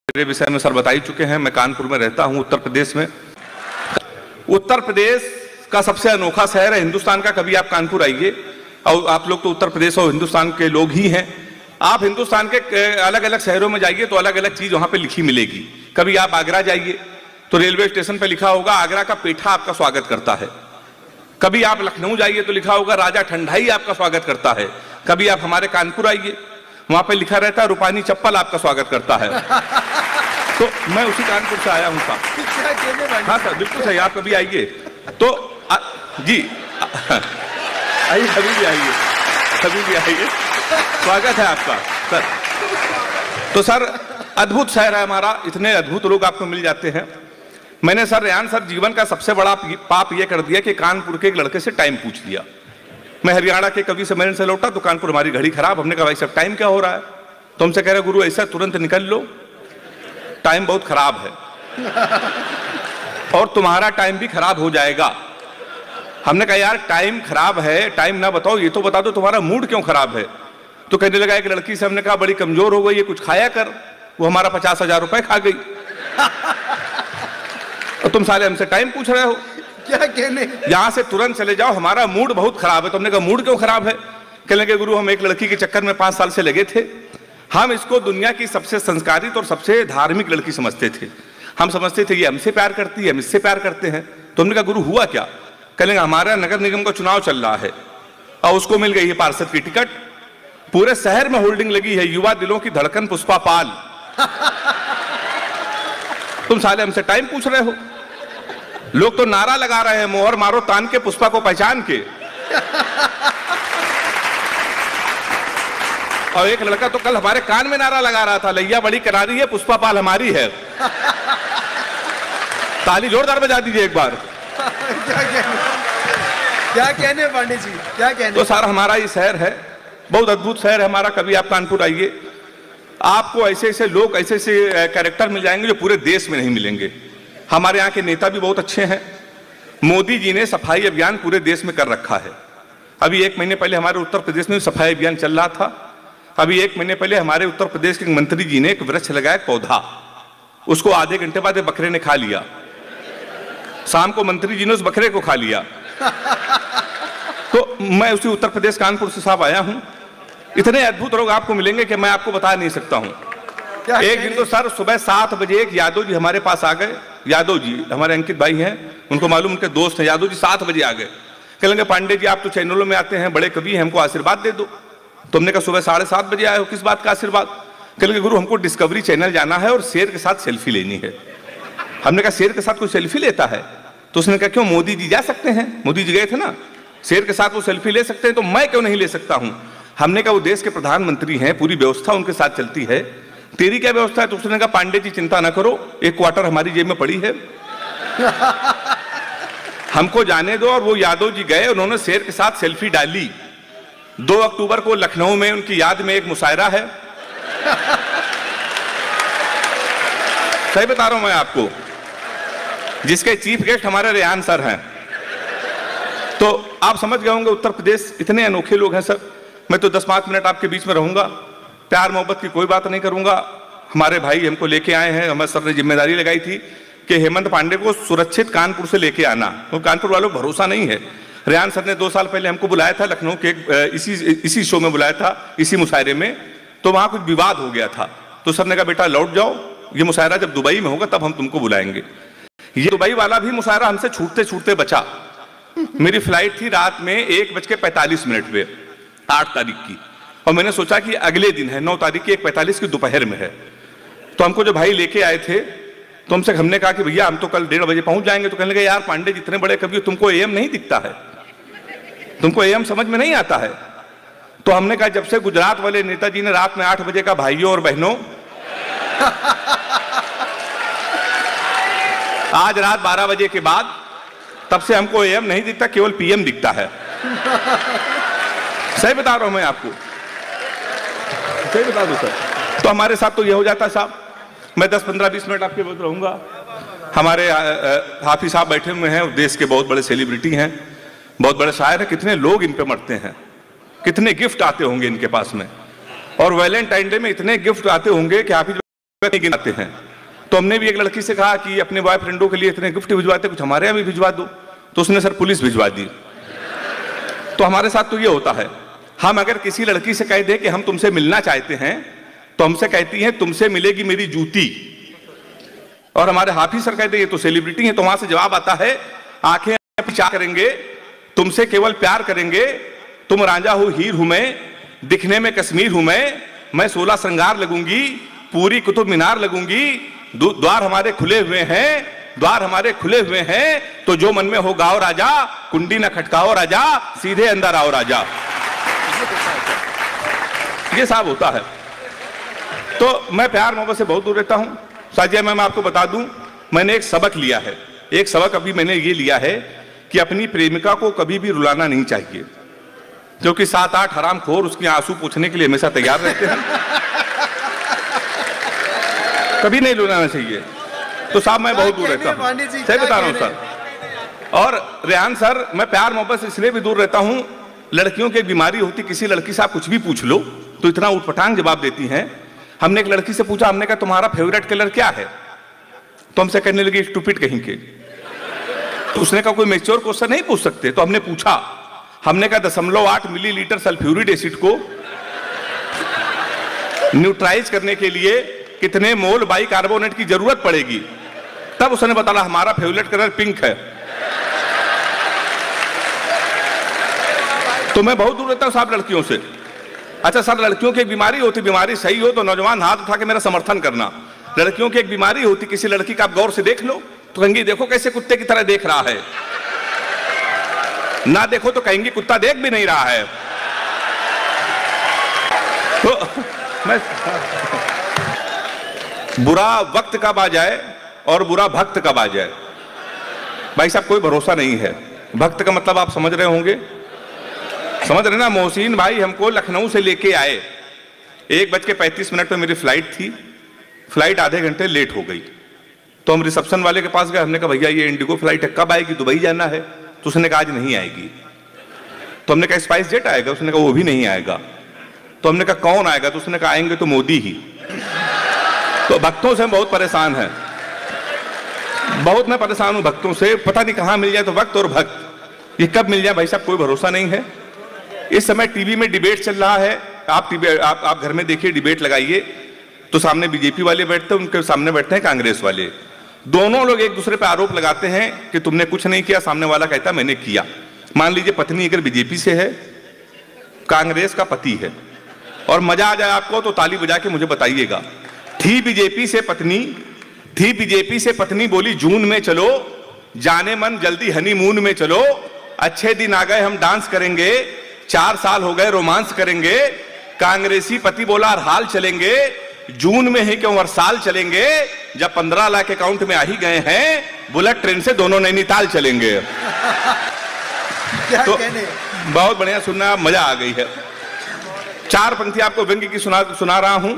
मेरे विषय में सर बता ही चुके हैं। मैं कानपुर में रहता हूं, उत्तर प्रदेश में। उत्तर प्रदेश का सबसे अनोखा शहर है हिंदुस्तान का। कभी आप कानपुर आइए, और आप लोग तो उत्तर प्रदेश और हिंदुस्तान के लोग ही हैं। आप हिंदुस्तान के अलग अलग शहरों में जाइए तो अलग अलग चीज वहां पे लिखी मिलेगी। कभी आप आगरा जाइए तो रेलवे स्टेशन पे लिखा होगा आगरा का पेठा आपका स्वागत करता है। कभी आप लखनऊ जाइए तो लिखा होगा राजा ठंडाई आपका स्वागत करता है। कभी आप हमारे कानपुर आइए, वहां पे लिखा रहता है रूपानी चप्पल आपका स्वागत करता है। तो मैं उसी कानपुर से आया हूं साहब। हाँ सर, बिल्कुल सही। आप कभी आइए तो जी आइए, कभी भी आइए, कभी भी आइए, स्वागत है आपका सर। तो सर अद्भुत शहर है हमारा, इतने अद्भुत लोग आपको मिल जाते हैं। मैंने सर रेहान सर जीवन का सबसे बड़ा पाप यह कर दिया कि कानपुर के एक लड़के से टाइम पूछ लिया। मैं हरियाणा के कवि सम्मेलन से लौटा तो कानपुर हमारी घड़ी खराब। हमने कहा भाई साहब टाइम क्या हो रहा है? तो हमसे कह रहे गुरु ऐसा तुरंत निकल लो, टाइम बहुत खराब है और तुम्हारा टाइम भी खराब हो जाएगा। हमने कहा यार टाइम खराब है, टाइम ना बताओ, ये तो बता दो तुम्हारा मूड क्यों खराब है। तो कहने लगा एक लड़की से हमने कहा बड़ी कमजोर हो गई है, कुछ खाया कर। वो हमारा 50,000 रुपए खा गई और तुम साले हमसे टाइम पूछ रहे हो। क्या कहने? यहां से तुरंत चले जाओ, हमारा मूड बहुत खराब है। तुमने कहा मूड क्यों खराब है? कहने लगे गुरु हम एक लड़की के चक्कर में 5 साल से लगे थे। हम इसको दुनिया की सबसे संस्कारित और सबसे धार्मिक लड़की समझते थे। हम समझते थे ये हमसे प्यार करती है, हम इससे प्यार करते हैं। तुमने कहा गुरु हुआ क्या? कहने लगे हमारा नगर निगम का चुनाव चल रहा है और उसको मिल गई है पार्षद की टिकट। पूरे शहर में होल्डिंग लगी है युवा दिलों की धड़कन पुष्पा पाल। तुम साले हमसे टाइम पूछ रहे हो। लोग तो नारा लगा रहे हैं मोहर मारो तान के पुष्पा को पहचान के। और एक लड़का तो कल हमारे कान में नारा लगा रहा था लैया बड़ी करारी है, पुष्पा पाल हमारी है। ताली जोरदार बजा दीजिए एक बार। क्या कहने पांडे जी, क्या कहने? तो सारा हमारा ये शहर है, बहुत अद्भुत शहर है हमारा। कभी आप कानपुर आइए, आपको ऐसे ऐसे लोग, ऐसे ऐसे कैरेक्टर मिल जाएंगे जो पूरे देश में नहीं मिलेंगे। हमारे यहाँ के नेता भी बहुत अच्छे हैं। मोदी जी ने सफाई अभियान पूरे देश में कर रखा है। अभी 1 महीने पहले हमारे उत्तर प्रदेश में सफाई अभियान चल रहा था। अभी 1 महीने पहले हमारे उत्तर प्रदेश के मंत्री जी ने एक वृक्ष लगाया, पौधा, उसको आधे घंटे बाद बकरे ने खा लिया। शाम को मंत्री जी ने उस बकरे को खा लिया। तो मैं उसी उत्तर प्रदेश कानपुर से साहब आया हूं। इतने अद्भुत लोग आपको मिलेंगे कि मैं आपको बता नहीं सकता हूं। एक दिन तो सर सुबह 7 बजे एक यादव जी हमारे पास आ गए। यादव जी हमारे अंकित भाई हैं, उनको मालूम, उनके दोस्त हैं। यादव जी 7 बजे आ गए। कहेंगे पांडे जी आप तो चैनलों में आते हैं, बड़े कवि हैं, हमको आशीर्वाद दे दो। तुमने कहा सुबह 7:30 बजे आए हो, किस बात का आशीर्वाद? कहेंगे गुरु हमको डिस्कवरी चैनल जाना है और शेर के साथ सेल्फी लेनी है। हमने कहा शेर के साथ कोई सेल्फी लेता है? तो उसने कहा क्यों, मोदी जी जा सकते हैं, मोदी जी गए थे ना, शेर के साथ वो सेल्फी ले सकते हैं, तो मैं क्यों नहीं ले सकता हूं? हमने कहा वो देश के प्रधानमंत्री हैं, पूरी व्यवस्था उनके साथ चलती है, तेरी क्या व्यवस्था है? तो उसने कहा पांडे जी चिंता ना करो, 1 क्वार्टर हमारी जेब में पड़ी है, हमको जाने दो। और वो यादव जी गए, उन्होंने शेर के साथ सेल्फी डाली। 2 अक्टूबर को लखनऊ में उनकी याद में एक मुशायरा है। सही बता रहा हूं मैं आपको, जिसके चीफ गेस्ट हमारे रेहान सर हैं। तो आप समझ गए होंगे उत्तर प्रदेश इतने अनोखे लोग हैं सर। मैं तो 10-5 मिनट आपके बीच में रहूंगा, प्यार मोहब्बत की कोई बात नहीं करूंगा। हमारे भाई हमको लेके आए हैं, हमारे सर ने जिम्मेदारी लगाई थी कि हेमंत पांडे को सुरक्षित कानपुर से लेके आना, तो कानपुर वालों को भरोसा नहीं है। रेहान सर ने 2 साल पहले हमको बुलाया था लखनऊ के इसी शो में बुलाया था, इसी मुशायरे में। तो वहां कुछ विवाद हो गया था, तो सर ने कहा बेटा लौट जाओ, ये मुशायरा जब दुबई में होगा तब हम तुमको बुलाएंगे। ये दुबई वाला भी मुशायरा हमसे छूटते छूटते बचा। मेरी फ्लाइट थी रात में 1:45 पे 8 तारीख की, और मैंने सोचा कि अगले दिन है 9 तारीख की 1:45 की दोपहर में है। तो हमको जो भाई लेके आए थे, तो हमसे हमने कहा कि भैया हम तो कल 1:30 बजे पहुंच जाएंगे। तो कहने लगे यार पांडे जितने बड़े कवि, तुमको एएम नहीं दिखता है, तुमको एएम समझ में नहीं आता है। तो हमने कहा जब से गुजरात वाले नेताजी ने रात में 8 बजे का भाइयों और बहनों, आज रात 12 बजे के बाद, तब से हमको एएम नहीं दिखता, केवल पीएम दिखता है। सही बता रहा हूं मैं आपको, सही बता दूं सर। तो हमारे साथ तो ये हो जाता साहब। मैं 10-15-20 मिनट आपके बाद रहूंगा। हमारे हाफिज साहब बैठे हुए हैं, देश के बहुत बड़े सेलिब्रिटी हैं, बहुत बड़े शायर हैं। कितने लोग इन पे मरते हैं, कितने गिफ्ट आते होंगे इनके पास में। और वैलेंटाइन डे में इतने गिफ्ट आते होंगे कि हाफिज गिनाते हैं। तो हमने भी एक लड़की से कहा कि अपने बॉयफ्रेंडों के लिए इतने गिफ्ट भिजवाते, कुछ हमारे यहाँ भी भिजवा दो। तो उसने सर पुलिस भिजवा दी। तो हमारे साथ तो ये होता है, हम अगर किसी लड़की से कह दें कि हम तुमसे मिलना चाहते हैं तो हमसे कहती हैं तुमसे मिलेगी मेरी जूती। और हमारे हाफिज सर कहते हैं ये तो सेलिब्रिटी है। तो वहां से जवाब आता है आंखें पीछा करेंगे, तुमसे केवल प्यार करेंगे, तुम रांझा हो हीर हूं मैं, दिखने में कश्मीर हूं मैं 16 श्रृंगार लगूंगी, पूरी कुतुब मीनार लगूंगी, द्वार हमारे खुले हुए हैं, द्वार हमारे खुले हुए हैं, तो जो मन में हो गाओ राजा, कुंडी न खटकाओ राजा, सीधे अंदर आओ राजा। ये साहब होता है। तो मैं प्यार मोहब्बत से बहुत दूर रहता हूं। साजिया मैं आपको बता दूं, मैंने एक सबक लिया है। एक सबक अभी मैंने ये लिया है कि अपनी प्रेमिका को कभी भी रुलाना नहीं चाहिए, क्योंकि 7-8 हरामखोर उसके आंसू पूछने के लिए हमेशा तैयार रहते हैं। कभी नहीं रुलाना चाहिए। तो साहब मैं बहुत दूर रहता हूँ, सही बता रहा हूँ सर। और रेहान सर, मैं प्यार मोहब्बत से इसलिए भी दूर रहता हूँ, लड़कियों की एक बीमारी होती, किसी लड़की से आप कुछ भी पूछ लो तो इतना उटपटांग जवाब देती हैं। हमने एक लड़की से पूछा, हमने कहा तुम्हारा फेवरेट कलर क्या है? तो हमसे कहने लगी स्टूपिड कहीं के। तो उसने कहा कोई मैच्योर क्वेश्चन नहीं पूछ सकते? तो हमने पूछा, हमने कहा 0.8 मिलीलीटर सल्फ्यूरिक एसिड को न्यूट्राइज करने के लिए कितने मोल बाइकार्बोनेट की जरूरत पड़ेगी? तब उसने बताया हमारा फेवरेट कलर पिंक है। तो मैं बहुत दूर रहता हूं साहब लड़कियों से। अच्छा सर, लड़कियों की एक बीमारी होती, बीमारी सही हो तो नौजवान हाथ उठा के मेरा समर्थन करना। लड़कियों की एक बीमारी होती, किसी लड़की का आप गौर से देख लो तो कहेंगी देखो कैसे कुत्ते की तरह देख रहा है, ना देखो तो कहेंगी कुत्ता देख भी नहीं रहा है। तो मैं बुरा वक्त कब आ जाए और बुरा भक्त कब आ जाए, भाई साहब कोई भरोसा नहीं है। भक्त का मतलब आप समझ रहे होंगे, समझ रहे ना? मोहसिन भाई हमको लखनऊ से लेके आए, 1:35 पे मेरी फ्लाइट थी, फ्लाइट आधे घंटे लेट हो गई। तो हम रिसेप्शन वाले के पास गए, हमने कहा भैया ये इंडिगो फ्लाइट है, कब आएगी? दुबई जाना है। तो उसने कहा आज नहीं आएगी। तो हमने कहा स्पाइस जेट आएगा? उसने कहा वो भी नहीं आएगा। तो हमने कहा कौन आएगा? तो उसने कहा आएंगे तो मोदी ही। तो भक्तों से हम बहुत परेशान हैं, बहुत मैं परेशान हूं भक्तों से। पता नहीं कहां मिल जाए तो वक्त और भक्त, ये कब मिल जाए भाई साहब कोई भरोसा नहीं है। इस समय टीवी में डिबेट चल रहा है, आप घर में देखिए, डिबेट लगाइए तो सामने बीजेपी वाले बैठते हैं, उनके सामने बैठते हैं कांग्रेस वाले। दोनों लोग एक दूसरे पे आरोप लगाते हैं कि तुमने कुछ नहीं किया, सामने वाला कहता मैंने किया। मान लीजिए पत्नी अगर बीजेपी से है, कांग्रेस का पति है, और मजा आ जाए आपको तो ताली बजा के मुझे बताइएगा। थी बीजेपी से पत्नी बोली जून में चलो, जाने मन जल्दी हनीमून में चलो, अच्छे दिन आ गए हम डांस करेंगे, 4 साल हो गए रोमांस करेंगे। कांग्रेसी पति बोला हर हाल चलेंगे, जून में ही क्यों हर साल चलेंगे, जब 15 लाख अकाउंट में आ ही गए हैं, बुलेट ट्रेन से दोनों नैनीताल चलेंगे। क्या तो कहने? बहुत बढ़िया सुनना, मजा आ गई है। 4 पंक्ति आपको व्यंग्य की सुना रहा हूं।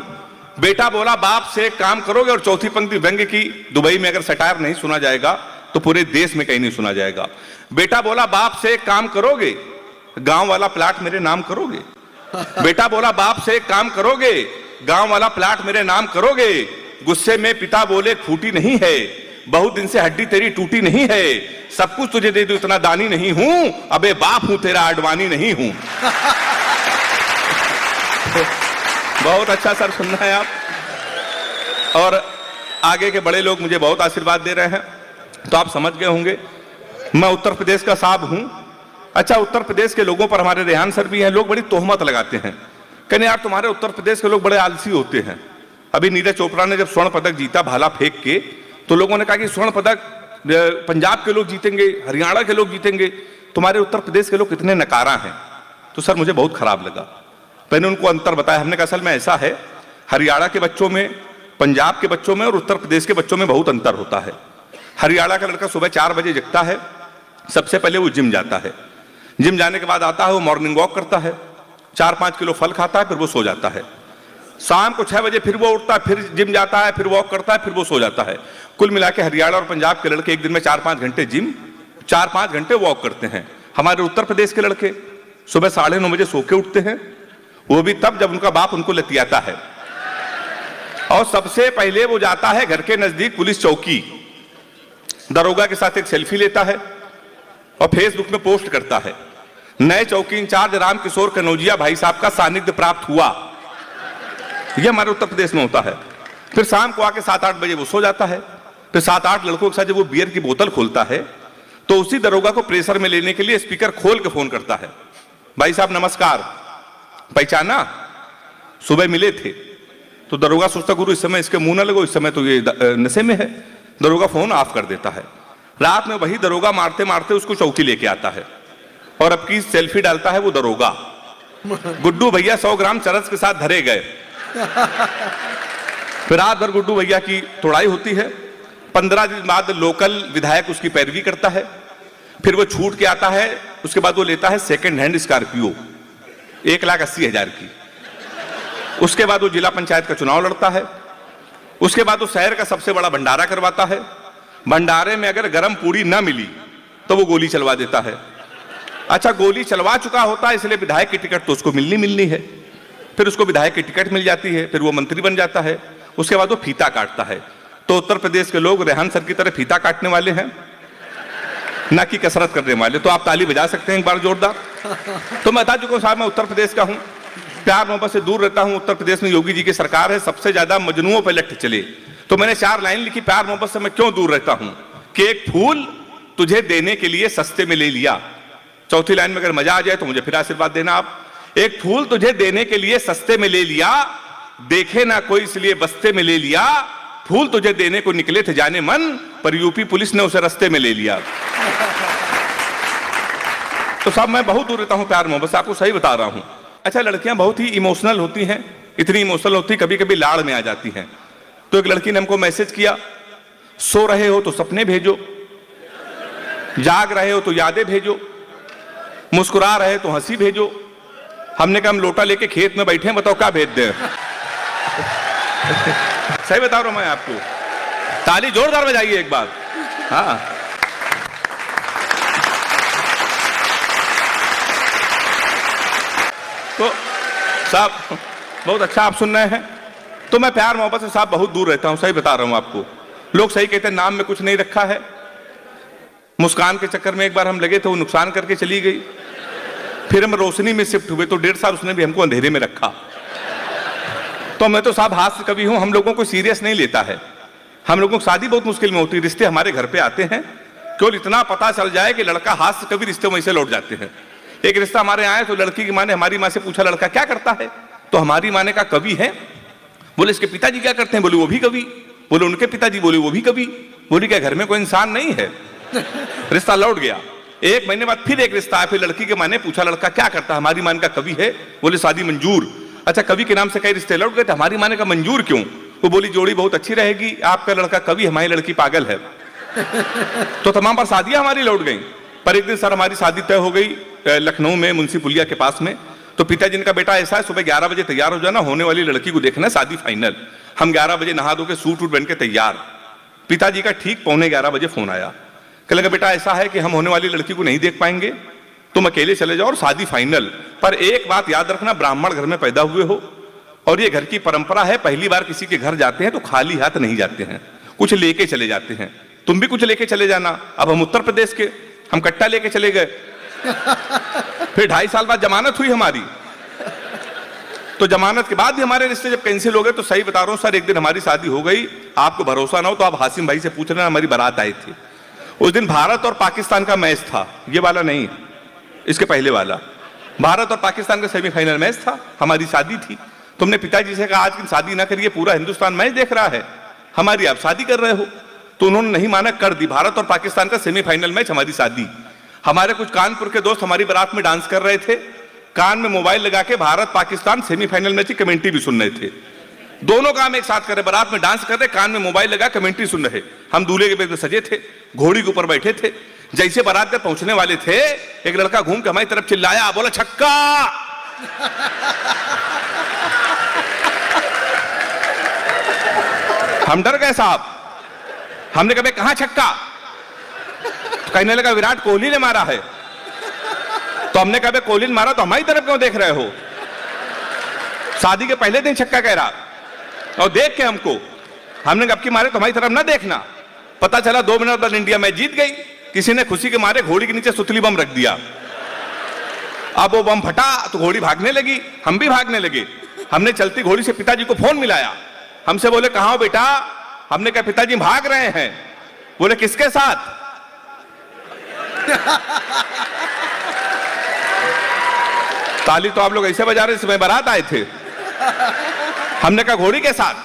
बेटा बोला बाप से काम करोगे, और चौथी पंक्ति व्यंग्य की, दुबई में अगर सटायर नहीं सुना जाएगा तो पूरे देश में कहीं नहीं सुना जाएगा। बेटा बोला बाप से काम करोगे, गांव वाला प्लाट मेरे नाम करोगे। बेटा बोला बाप से काम करोगे, गांव वाला प्लाट मेरे नाम करोगे। गुस्से में पिता बोले खूटी नहीं है, बहुत दिन से हड्डी तेरी टूटी नहीं है, सब कुछ तुझे दे दूं इतना दानी नहीं हूं, अबे बाप हूं तेरा अडवाणी नहीं हूं। बहुत अच्छा सर सुनना है आप। और आगे के बड़े लोग मुझे बहुत आशीर्वाद दे रहे हैं, तो आप समझ गए होंगे मैं उत्तर प्रदेश का साहब हूं। अच्छा, उत्तर प्रदेश के लोगों पर हमारे रेहान सर भी हैं, लोग बड़ी तोहमत लगाते हैं, कहने यार तुम्हारे उत्तर प्रदेश के लोग बड़े आलसी होते हैं। अभी नीरज चोपड़ा ने जब स्वर्ण पदक जीता भाला फेंक के, तो लोगों ने कहा कि स्वर्ण पदक पंजाब के लोग जीतेंगे, हरियाणा के लोग जीतेंगे, तुम्हारे उत्तर प्रदेश के लोग कितने नकारा हैं। तो सर मुझे बहुत खराब लगा। मैंने उनको अंतर बताया, हमने कहा असल में ऐसा है, हरियाणा के बच्चों में, पंजाब के बच्चों में और उत्तर प्रदेश के बच्चों में बहुत अंतर होता है। हरियाणा का लड़का सुबह 4 बजे जगता है, सबसे पहले वो जिम जाता है, जिम जाने के बाद आता है, वो मॉर्निंग वॉक करता है, 4-5 किलो फल खाता है, फिर वो सो जाता है। शाम को 6 बजे फिर वो उठता है, फिर जिम जाता है, फिर वॉक करता है, फिर वो सो जाता है। कुल मिला के हरियाणा और पंजाब के लड़के एक दिन में 4-5 घंटे जिम, 4-5 घंटे वॉक करते हैं। हमारे उत्तर प्रदेश के लड़के सुबह 9:30 बजे सो के उठते हैं, वो भी तब जब उनका बाप उनको लतियाता है। और सबसे पहले वो जाता है घर के नजदीक पुलिस चौकी, दरोगा के साथ एक सेल्फी लेता है और फेसबुक में पोस्ट करता है, नए चौकी इंचार्ज रामकिशोर कनौजिया भाई साहब का सानिध्य प्राप्त हुआ। यह हमारे उत्तर प्रदेश में होता है। फिर शाम को आके 7-8 बजे वो सो जाता है। फिर 7-8 लड़कों के साथ जब वो बियर की बोतल खोलता है तो उसी दरोगा को प्रेशर में लेने के लिए स्पीकर खोल के फोन करता है, भाई साहब नमस्कार, पहचाना, सुबह मिले थे। तो दरोगा सोचता गुरु इस समय इसके मुंह ना लगो, इस समय तो ये नशे में है। दरोगा फोन ऑफ कर देता है। रात में वही दरोगा मारते मारते उसको चौकी लेके आता है और अब की सेल्फी डालता है वो दरोगा। गुड्डू भैया 100 ग्राम चरस के साथ धरे गए। फिर रात भर गुड्डू भैया की तोड़ाई होती है। 15 दिन बाद लोकल विधायक उसकी पैरवी करता है। फिर वो छूट के आता है। उसके बाद वो लेता है सेकंड हैंड स्कॉर्पियो 1,80,000 की। उसके बाद वो जिला पंचायत का चुनाव लड़ता है। उसके बाद वो शहर का सबसे बड़ा भंडारा करवाता है। भंडारे में अगर गर्म पूरी ना मिली तो वो गोली चलवा देता है। अच्छा, गोली चलवा चुका होता है इसलिए विधायक की टिकट तो उसको मिलनी है। फिर उसको विधायक की टिकट मिल जाती है। फिर वो मंत्री बन जाता है। उसके बाद वो फीता काटता है। तो उत्तर प्रदेश के लोग रेहान सर की तरह फीता काटने वाले हैं, ना कि कसरत करने वाले। तो आप ताली बजा सकते हैं एक बार जोरदार। तो मैं बता चुका हूं साहब, मैं उत्तर प्रदेश का हूं, प्यार मोहब्बत से दूर रहता हूं। उत्तर प्रदेश में योगी जी की सरकार है, सबसे ज्यादा मजनुओं पर लठ चले। तो मैंने 4 लाइन लिखी, प्यार मोहब्बत से मैं क्यों दूर रहता हूं, कि एक फूल तुझे देने के लिए सस्ते में ले लिया। चौथी लाइन में अगर मजा आ जाए तो मुझे फिर आशीर्वाद देना आप। एक फूल तुझे देने के लिए सस्ते में ले लिया, देखे ना कोई इसलिए बस्ते में ले लिया। फूल तुझे देने को निकले थे जाने मन, पर यूपी पुलिस ने उसे रास्ते में ले लिया। तो साहब मैं बहुत दूर रहता हूं प्यार मोहब्बत से, आपको सही बता रहा हूं। अच्छा, लड़कियां बहुत ही इमोशनल होती हैं, इतनी इमोशनल होती कभी कभी लाड़ में आ जाती हैं। तो एक लड़की ने हमको मैसेज किया, सो रहे हो तो सपने भेजो, जाग रहे हो तो यादें भेजो, मुस्कुरा रहे तो हंसी भेजो। हमने कहा हम लोटा लेके खेत में बैठे हैं, बताओ क्या भेज दें। सही बता रहा हूं मैं आपको, ताली जोरदार बजाइए एक बार। हाँ, तो साहब बहुत अच्छा आप सुन रहे हैं। तो मैं प्यार मोहब्बत से साहब बहुत दूर रहता हूं, सही बता रहा हूं आपको। लोग सही कहते हैं नाम में कुछ नहीं रखा है। मुस्कान के चक्कर में एक बार हम लगे थे, वो नुकसान करके चली गई। फिर हम रोशनी में शिफ्ट हुए तो 1.5 साल उसने भी हमको अंधेरे में रखा। तो मैं तो साहब हास्य कवि हूं, हम लोगों को सीरियस नहीं लेता है। हम लोगों को शादी बहुत मुश्किल में होती है, रिश्ते हमारे घर पे आते हैं केवल इतना पता चल जाए कि लड़का हास्य कवि, रिश्ते वहीं से लौट जाते हैं। एक रिश्ता हमारे आए तो लड़की की माँ ने हमारी माँ से पूछा लड़का क्या करता है, तो हमारी माँ ने कहा कवि है। बोले इसके पिताजी क्या करते हैं, बोले वो भी कवि। बोले उनके पिताजी, बोले वो भी कवि। बोली क्या घर में कोई इंसान नहीं है। रिश्ता लौट गया। 1 महीने बाद फिर एक रिश्ता आया, फिर लड़की के माँ ने पूछा लड़का क्या करता है, हमारी माँ का कवि है। बोले शादी मंजूर। अच्छा, कवि के नाम से कई रिश्ते लौट गए थे, हमारी माँ ने कहा मंजूर क्यों। वो बोली जोड़ी बहुत अच्छी रहेगी, आपका लड़का कवि, हमारी लड़की पागल है। तो तमाम पर शादियां हमारी लौट गई। पर एक दिन सर हमारी शादी तय हो गई लखनऊ में मुंशी पुलिया के पास में। तो पिताजी ने कहा बेटा ऐसा है, सुबह 11 बजे तैयार हो जाना, होने वाली लड़की को देखना, शादी फाइनल। हम 11 बजे नहा धो के सूट वूट बन के तैयार। पिताजी का ठीक 11:15 बजे फोन आया, कहने लगा बेटा ऐसा है कि हम होने वाली लड़की को नहीं देख पाएंगे, तुम अकेले चले जाओ और शादी फाइनल। पर एक बात याद रखना, ब्राह्मण घर में पैदा हुए हो और ये घर की परंपरा है, पहली बार किसी के घर जाते हैं तो खाली हाथ नहीं जाते हैं, कुछ लेके चले जाते हैं। तुम भी कुछ लेके चले जाना। अब हम उत्तर प्रदेश के, हम कट्टा लेके चले गए। फिर 2.5 साल बाद जमानत हुई हमारी। तो जमानत के बाद भी हमारे रिश्ते जब कैंसिल हो गए, तो सही बता रहा हूं सर, एक दिन हमारी शादी हो गई। आपको भरोसा ना हो तो आप हासिम भाई से पूछ लेना, हमारी बारात आई थी। उस दिन भारत और पाकिस्तान का मैच था, ये वाला नहीं, इसके पहले वाला। भारत और पाकिस्तान का सेमीफाइनल मैच था, हमारी शादी थी। तुमने पिताजी से कहा आज की शादी ना करिए, पूरा हिंदुस्तान मैच देख रहा है, हमारी आप शादी कर रहे हो। तो उन्होंने नहीं माना, कर दी। भारत और पाकिस्तान का सेमीफाइनल मैच, हमारी शादी। हमारे कुछ कानपुर के दोस्त हमारी बारात में डांस कर रहे थे, कान में मोबाइल लगा के भारत पाकिस्तान सेमीफाइनल मैच की कमेंट्री भी सुन रहे थे। दोनों काम एक साथ कर रहे, बारात में डांस कर रहे, कान में मोबाइल लगा कमेंट्री सुन रहे। हम दूल्हे के बेद में सजे थे, घोड़ी के ऊपर बैठे थे। जैसे बारात में पहुंचने वाले थे, एक लड़का घूम के हमारी तरफ चिल्लाया, बोला छक्का। हम डर गए साहब। हमने कहा कहां छक्का, तो कहने लगा विराट कोहली ने मारा है। तो हमने कहा कोहली ने मारा तो हमारी तरफ क्यों देख रहे हो, शादी के पहले दिन छक्का कह रहा। और देख के हमने अब की मारे तुम्हारी तरफ ना देखना। पता चला 2 मिनट बाद इंडिया मैच जीत गई, किसी ने खुशी के मारे घोड़ी के नीचे सुतली बम रख दिया। अब वो बम फटा तो घोड़ी भागने लगी, हम भी भागने लगे। हमने चलती घोड़ी से पिताजी को फोन मिलाया, हमसे बोले कहां हो बेटा? हमने कहा पिताजी भाग रहे हैं। बोले किसके साथ? ताली तो आप लोग ऐसे बजा रहे जैसे मैं बारात आए थे। हमने कहा घोड़ी के साथ।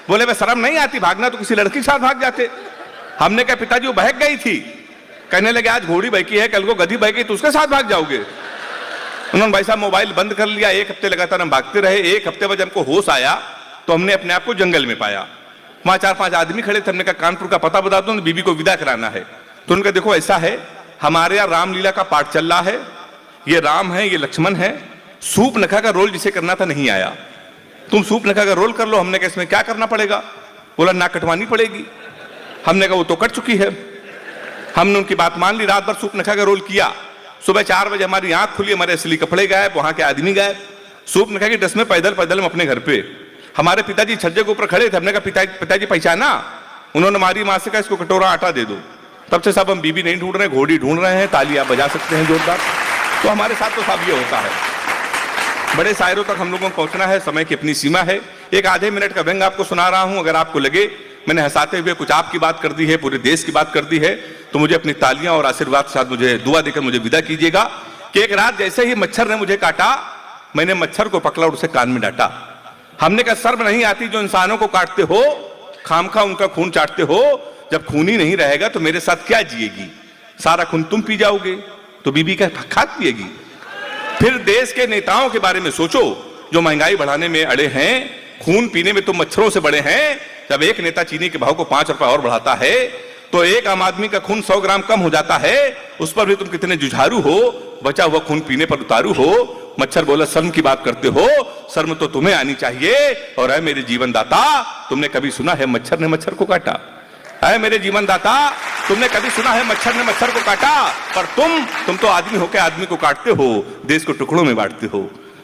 बोले मैं शर्म नहीं आती, भागना तो किसी लड़की के साथ भाग जाते। हमने कहा पिताजी वो बहक गई थी। कहने लगे आज घोड़ी बहकी है, कल को गधी बहकी तो उसके साथ भाग जाओगे। उन्होंने भाई साहब मोबाइल बंद कर लिया। 1 हफ्ते लगातार हम भागते रहे। 1 हफ्ते बाद हमको होश आया तो हमने अपने आप को जंगल में पाया। वहां 4-5 आदमी खड़े थे। हमने कहा कानपुर का पता बता दो, बीबी को विदा कराना है। तो उनका देखो ऐसा है, हमारे यहाँ रामलीला का पाठ चल रहा है, ये राम है, ये लक्ष्मण है। सूप नखा का रोल जिसे करना था नहीं आया, तुम सूप नखा का रोल कर लो। हमने कहा इसमें क्या करना पड़ेगा? बोला नाक कटवानी पड़ेगी। हमने कहा वो तो कट चुकी है। हमने उनकी बात मान ली, रात भर सूप नखा का रोल किया। सुबह 4 बजे हमारी आंख खुली, हमारे असली कपड़े गायब, वहां के आदमी गायब। सूप नखा की ड्रेस में पैदल पैदल हम अपने घर पे। हमारे पिताजी छज्जे के ऊपर खड़े थे। हमने कहा पिताजी पहचाना? उन्होंने हमारी मां से कहा इसको कटोरा आटा दे दो। तब से सब हम बीबी नहीं ढूंढ रहे, घोड़ी ढूंढ रहे हैं। ताली आप बजा सकते हैं जोरदार। तो हमारे साथ तो सब ये होता है। बड़े शायरों तक हम लोगों को पहुंचना है, समय की अपनी सीमा है। एक आधे मिनट का व्यंग आपको सुना रहा हूं। अगर आपको लगे मैंने हंसाते हुए कुछ आपकी बात कर दी है, पूरे देश की बात कर दी है, तो मुझे अपनी तालियां और आशीर्वाद के साथ मुझे दुआ देकर मुझे विदा कीजिएगा। कि एक रात जैसे ही मच्छर ने मुझे काटा, मैंने मच्छर को पकड़ा और उसे कान में डांटा। हमने कहा शर्म नहीं आती जो इंसानों को काटते हो, खामखा उनका खून चाटते हो। जब खून ही नहीं रहेगा तो मेरे साथ क्या जिएगी? सारा खून तुम पी जाओगे तो बीबी का खाक पिएगी। फिर देश के नेताओं के बारे में सोचो जो महंगाई बढ़ाने में अड़े हैं, खून पीने में तुम मच्छरों से बड़े हैं। जब एक नेता चीनी के भाव को 5 रुपए और बढ़ाता है तो एक आम आदमी का खून 100 ग्राम कम हो जाता है। उस पर भी तुम कितने जुझारू हो, बचा हुआ खून पीने पर उतारू हो। मच्छर बोला शर्म की बात करते हो, शर्म तो तुम्हें आनी चाहिए। और है मेरे जीवन दाता, तुमने कभी सुना है मच्छर ने मच्छर को काटा? है मेरे जीवन दाता, तुमने कभी सुना है मच्छर ने मच्छर को काटा? पर तुम तो आदमी होकर आदमी को काटते हो, देश को टुकड़ों में बांटते हो।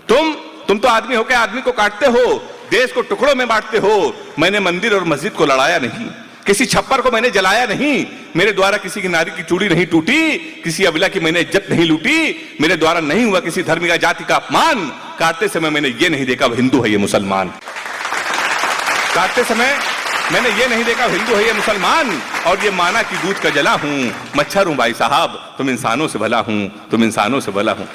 तुम तो आदमी होकर आदमी को काटते हो, देश को टुकड़ों में बांटते हो। मैंने मंदिर और मस्जिद को लड़ाया नहीं, किसी छप्पर को मैंने जलाया नहीं, मेरे द्वारा किसी की नारी की चूड़ी नहीं टूटी, किसी अबला की मैंने इज्जत नहीं लूटी, मेरे द्वारा नहीं हुआ किसी धर्म या जाति का अपमान। काटते समय मैंने ये नहीं देखा वो हिंदू है ये मुसलमान। काटते समय मैंने ये नहीं देखा हिंदू है ये मुसलमान, और ये माना कि दूध का जला हूं, मच्छर हूं भाई साहब, तुम इंसानों से भला हूं, तुम इंसानों से भला हूं।